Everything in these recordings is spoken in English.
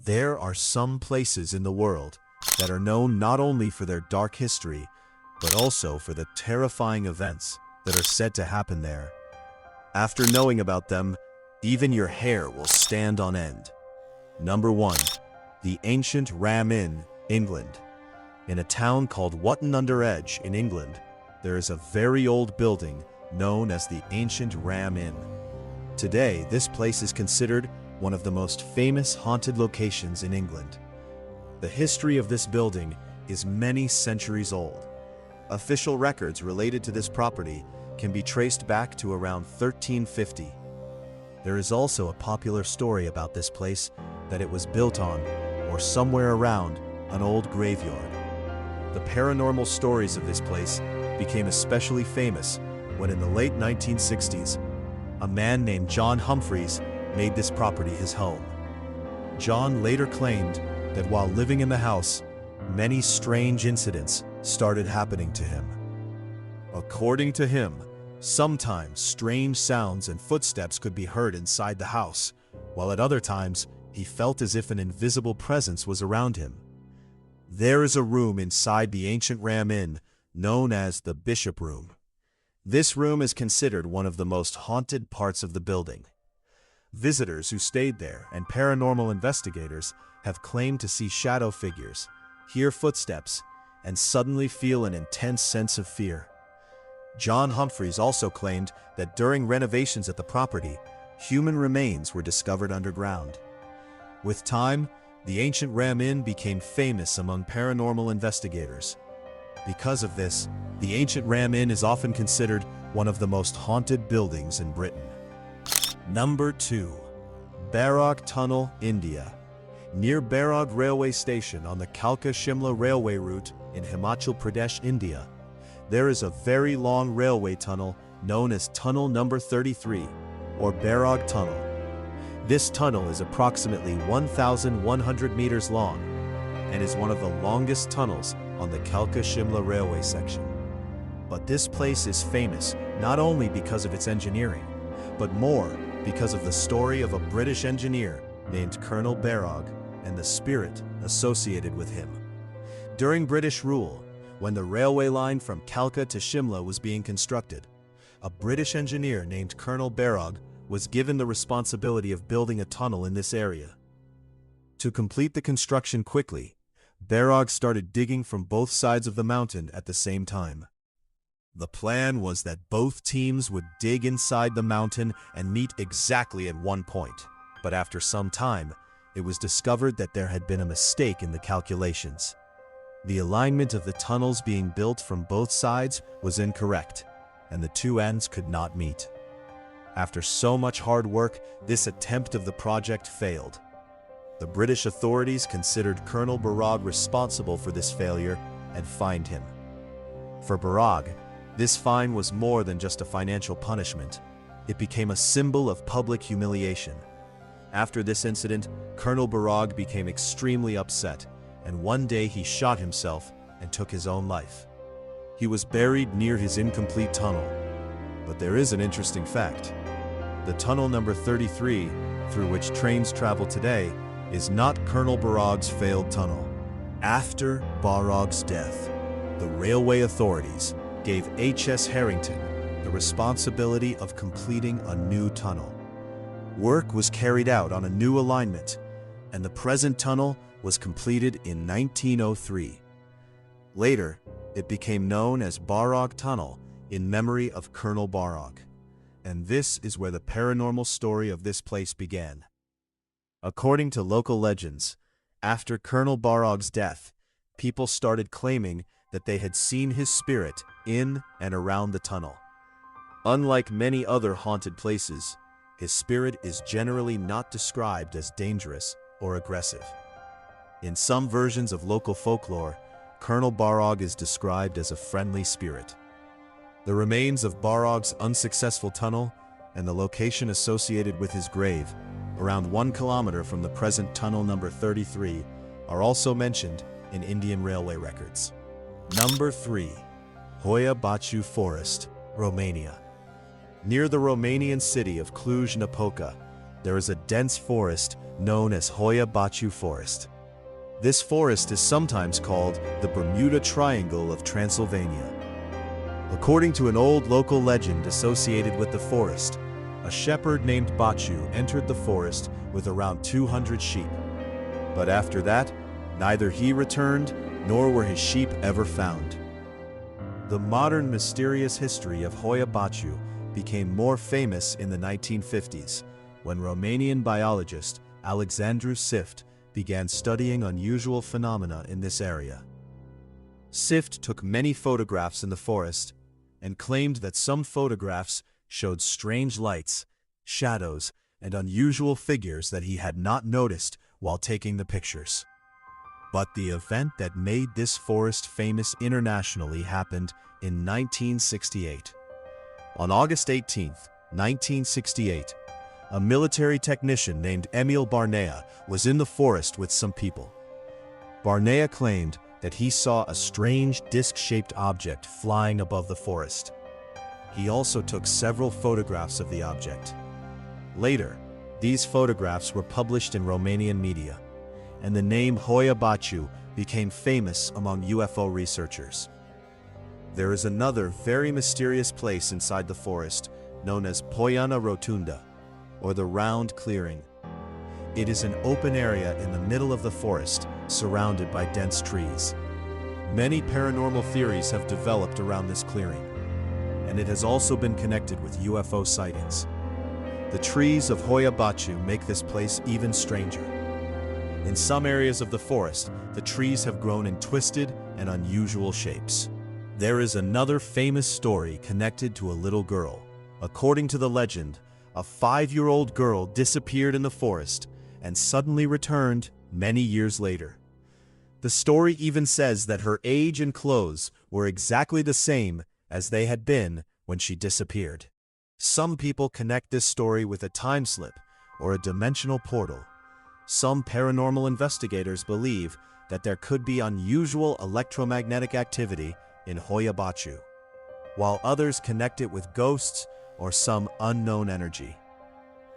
There are some places in the world that are known not only for their dark history, but also for the terrifying events that are said to happen there. After knowing about them, even your hair will stand on end. Number 1. The ancient Ram Inn, England. In a town called Wotton-under-Edge in England, there is a very old building known as the ancient Ram Inn. Today, this place is considered one of the most famous haunted locations in England. The history of this building is many centuries old. Official records related to this property can be traced back to around 1350. There is also a popular story about this place that it was built on, or somewhere around, an old graveyard. The paranormal stories of this place became especially famous when in the late 1960s, a man named John Humphreys made this property his home. John later claimed that while living in the house, many strange incidents started happening to him. According to him, sometimes strange sounds and footsteps could be heard inside the house, while at other times he felt as if an invisible presence was around him. There is a room inside the ancient Ram Inn known as the Bishop Room. This room is considered one of the most haunted parts of the building. Visitors who stayed there and paranormal investigators have claimed to see shadow figures, hear footsteps, and suddenly feel an intense sense of fear. John Humphreys also claimed that during renovations at the property, human remains were discovered underground. With time, the ancient Ram Inn became famous among paranormal investigators. Because of this, the ancient Ram Inn is often considered one of the most haunted buildings in Britain. Number 2. Barragh Tunnel, India. Near Barragh Railway Station on the Kalka-Shimla Railway route in Himachal Pradesh, India, there is a very long railway tunnel known as Tunnel Number 33, or Barragh Tunnel. This tunnel is approximately 1,100 meters long and is one of the longest tunnels on the Kalka-Shimla Railway section. But this place is famous not only because of its engineering, but more because of the story of a British engineer named Colonel Barragh and the spirit associated with him. During British rule, when the railway line from Kalka to Shimla was being constructed, a British engineer named Colonel Barragh was given the responsibility of building a tunnel in this area. To complete the construction quickly, Barragh started digging from both sides of the mountain at the same time. The plan was that both teams would dig inside the mountain and meet exactly at one point, but after some time, it was discovered that there had been a mistake in the calculations. The alignment of the tunnels being built from both sides was incorrect, and the two ends could not meet. After so much hard work, this attempt of the project failed. The British authorities considered Colonel Barragh responsible for this failure and fined him. For Barragh, this fine was more than just a financial punishment. It became a symbol of public humiliation. After this incident, Colonel Barragh became extremely upset, and one day he shot himself and took his own life. He was buried near his incomplete tunnel. But there is an interesting fact. The tunnel number 33, through which trains travel today, is not Colonel Barragh's failed tunnel. After Barragh's death, the railway authorities gave H.S. Harrington the responsibility of completing a new tunnel. Work was carried out on a new alignment, and the present tunnel was completed in 1903. Later, it became known as Barragh Tunnel in memory of Colonel Barragh. And this is where the paranormal story of this place began. According to local legends, after Colonel Barragh's death, people started claiming that they had seen his spirit in and around the tunnel. Unlike many other haunted places, his spirit is generally not described as dangerous or aggressive. In some versions of local folklore, Colonel Barragh is described as a friendly spirit. The remains of Barragh's unsuccessful tunnel and the location associated with his grave, around 1 kilometer from the present tunnel number 33, are also mentioned in Indian railway records. Number 3. Hoia Baciu Forest, Romania. Near the Romanian city of Cluj-Napoca, there is a dense forest known as Hoya Baciu Forest. This forest is sometimes called the Bermuda Triangle of Transylvania. According to an old local legend associated with the forest, a shepherd named Baciu entered the forest with around 200 sheep. But after that, neither he returned nor were his sheep ever found. The modern mysterious history of Hoya Baciu became more famous in the 1950s, when Romanian biologist Alexandru Sift began studying unusual phenomena in this area. Sift took many photographs in the forest and claimed that some photographs showed strange lights, shadows, and unusual figures that he had not noticed while taking the pictures. But the event that made this forest famous internationally happened in 1968. On August 18, 1968, a military technician named Emil Barnea was in the forest with some people. Barnea claimed that he saw a strange disc-shaped object flying above the forest. He also took several photographs of the object. Later, these photographs were published in Romanian media, and the name Hoya Baciu became famous among UFO researchers. There is another very mysterious place inside the forest known as Poiana Rotunda, or the Round Clearing. It is an open area in the middle of the forest, surrounded by dense trees. Many paranormal theories have developed around this clearing, and it has also been connected with UFO sightings. The trees of Hoya Baciu make this place even stranger. In some areas of the forest, the trees have grown in twisted and unusual shapes. There is another famous story connected to a little girl. According to the legend, a 5-year-old girl disappeared in the forest and suddenly returned many years later. The story even says that her age and clothes were exactly the same as they had been when she disappeared. Some people connect this story with a time slip or a dimensional portal. Some paranormal investigators believe that there could be unusual electromagnetic activity in Hoya Baciu, while others connect it with ghosts or some unknown energy.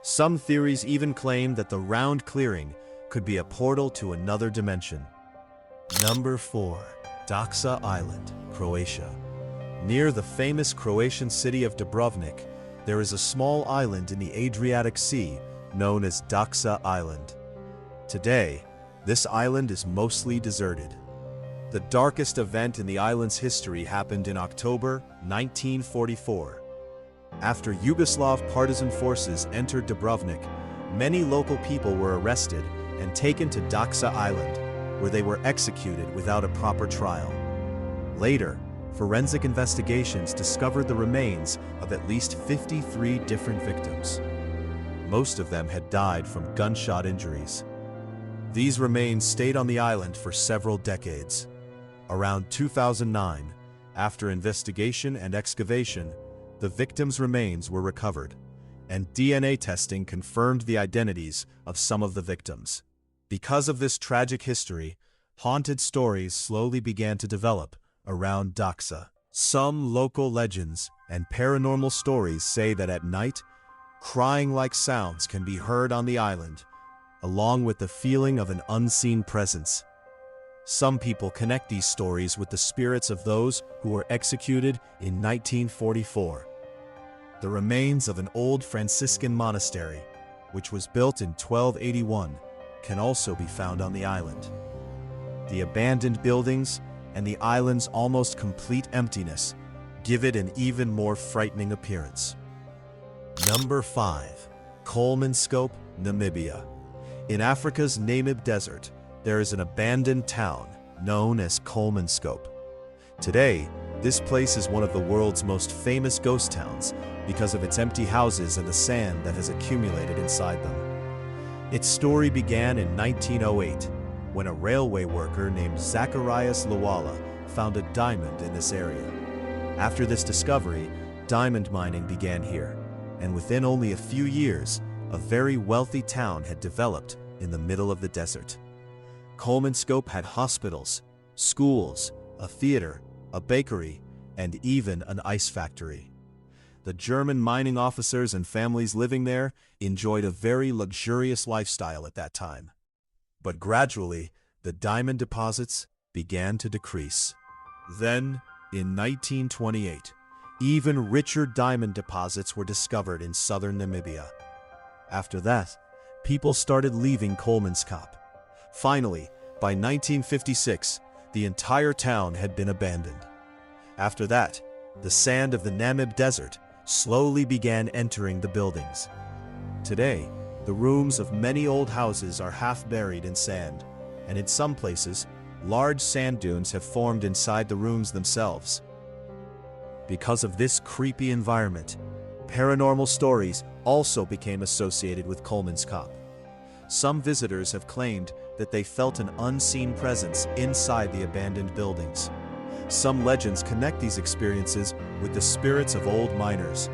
Some theories even claim that the Round Clearing could be a portal to another dimension. Number 4. Daxa Island, Croatia. Near the famous Croatian city of Dubrovnik, there is a small island in the Adriatic Sea known as Daxa Island. Today, this island is mostly deserted. The darkest event in the island's history happened in October 1944. After Yugoslav partisan forces entered Dubrovnik, many local people were arrested and taken to Daxa Island, where they were executed without a proper trial. Later, forensic investigations discovered the remains of at least 53 different victims. Most of them had died from gunshot injuries. These remains stayed on the island for several decades. Around 2009, after investigation and excavation, the victims' remains were recovered, and DNA testing confirmed the identities of some of the victims. Because of this tragic history, haunted stories slowly began to develop around Daxa. Some local legends and paranormal stories say that at night, crying-like sounds can be heard on the island, along with the feeling of an unseen presence. Some people connect these stories with the spirits of those who were executed in 1944. The remains of an old Franciscan monastery, which was built in 1281, can also be found on the island. The abandoned buildings and the island's almost complete emptiness give it an even more frightening appearance. Number 5. Kolmanskop, Namibia. In Africa's Namib Desert, there is an abandoned town known as Kolmanskop. Today, this place is one of the world's most famous ghost towns because of its empty houses and the sand that has accumulated inside them. Its story began in 1908, when a railway worker named Zacharias Lawala found a diamond in this area. After this discovery, diamond mining began here, and within only a few years, a very wealthy town had developed in the middle of the desert. Kolmanskop had hospitals, schools, a theater, a bakery, and even an ice factory. The German mining officers and families living there enjoyed a very luxurious lifestyle at that time. But gradually, the diamond deposits began to decrease. Then, in 1928, even richer diamond deposits were discovered in southern Namibia. After that, people started leaving Kolmanskop. Finally, by 1956, the entire town had been abandoned. After that, the sand of the Namib Desert slowly began entering the buildings. Today, the rooms of many old houses are half buried in sand, and in some places, large sand dunes have formed inside the rooms themselves. Because of this creepy environment, paranormal stories also became associated with Kolmanskop. Some visitors have claimed that they felt an unseen presence inside the abandoned buildings. Some legends connect these experiences with the spirits of old miners.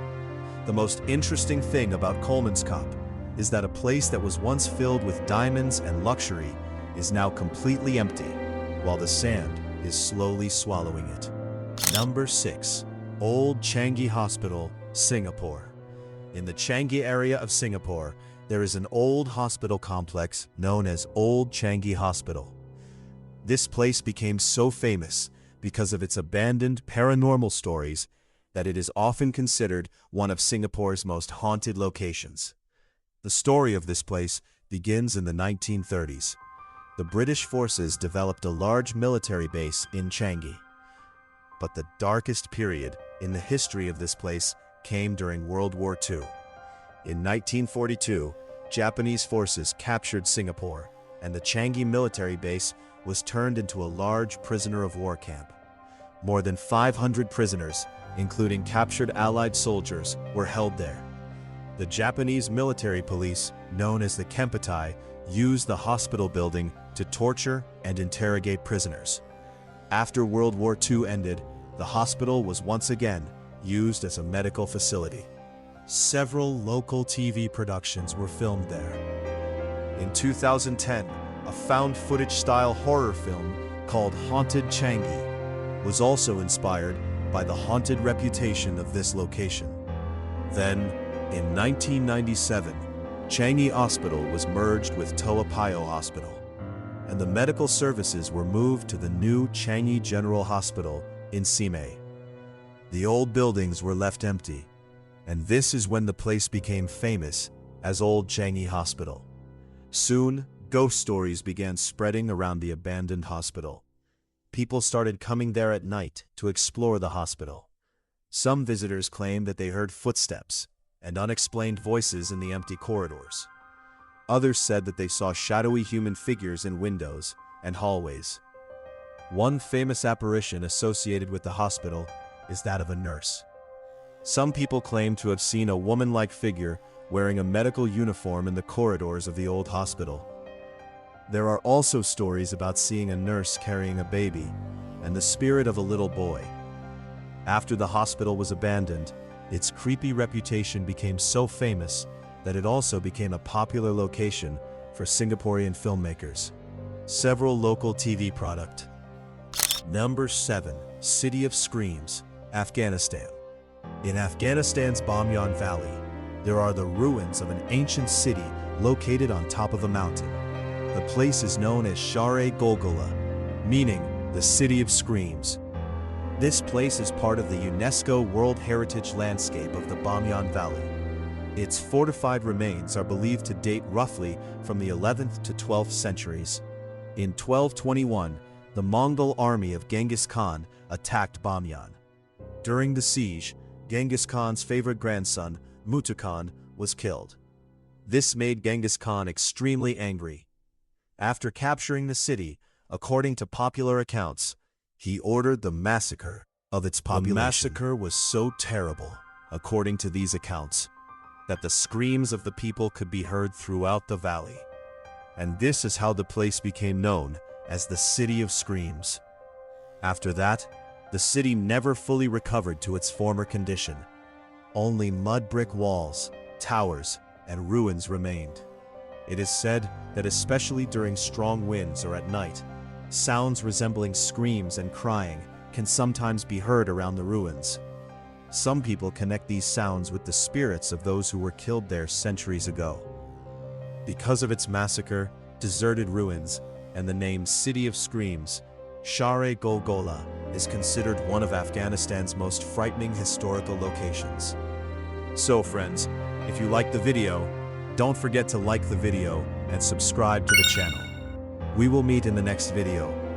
The most interesting thing about Kolmanskop is that a place that was once filled with diamonds and luxury is now completely empty, while the sand is slowly swallowing it. Number 6. Old Changi Hospital, Singapore. In the Changi area of Singapore, there is an old hospital complex known as Old Changi Hospital. This place became so famous because of its abandoned paranormal stories that it is often considered one of Singapore's most haunted locations. The story of this place begins in the 1930s. The British forces developed a large military base in Changi. But the darkest period in the history of this place came during World War II. In 1942, Japanese forces captured Singapore, and the Changi military base was turned into a large prisoner of war camp. More than 500 prisoners, including captured Allied soldiers, were held there. The Japanese military police, known as the Kempeitai, used the hospital building to torture and interrogate prisoners. After World War II ended, the hospital was once again used as a medical facility. Several local TV productions were filmed there. In 2010, a found-footage-style horror film called Haunted Changi was also inspired by the haunted reputation of this location. Then, in 1997, Changi Hospital was merged with Toa Payoh Hospital, and the medical services were moved to the new Changi General Hospital in Simei. The old buildings were left empty, and this is when the place became famous as Old Changi Hospital. Soon, ghost stories began spreading around the abandoned hospital. People started coming there at night to explore the hospital. Some visitors claimed that they heard footsteps and unexplained voices in the empty corridors. Others said that they saw shadowy human figures in windows and hallways. One famous apparition associated with the hospital is that of a nurse. Some people claim to have seen a woman-like figure wearing a medical uniform in the corridors of the old hospital. There are also stories about seeing a nurse carrying a baby and the spirit of a little boy. After the hospital was abandoned, its creepy reputation became so famous that it also became a popular location for Singaporean filmmakers. Several local TV product. Number 7. City of Screams, Afghanistan. In Afghanistan's Bamyan Valley, there are the ruins of an ancient city located on top of a mountain. The place is known as Share-e-Golgola, meaning the City of Screams. This place is part of the UNESCO World Heritage Landscape of the Bamyan Valley. Its fortified remains are believed to date roughly from the 11th to 12th centuries. In 1221, the Mongol army of Genghis Khan attacked Bamyan. During the siege, Genghis Khan's favorite grandson, Mutu Khan, was killed. This made Genghis Khan extremely angry. After capturing the city, according to popular accounts, he ordered the massacre of its population. The massacre was so terrible, according to these accounts, that the screams of the people could be heard throughout the valley. And this is how the place became known as the City of Screams. After that, the city never fully recovered to its former condition. Only mud brick walls, towers, and ruins remained. It is said that especially during strong winds or at night, sounds resembling screams and crying can sometimes be heard around the ruins. Some people connect these sounds with the spirits of those who were killed there centuries ago. Because of its massacre, deserted ruins, and the name City of Screams, Share Golgola is considered one of Afghanistan's most frightening historical locations. So friends, if you liked the video, don't forget to like the video and subscribe to the channel. We will meet in the next video.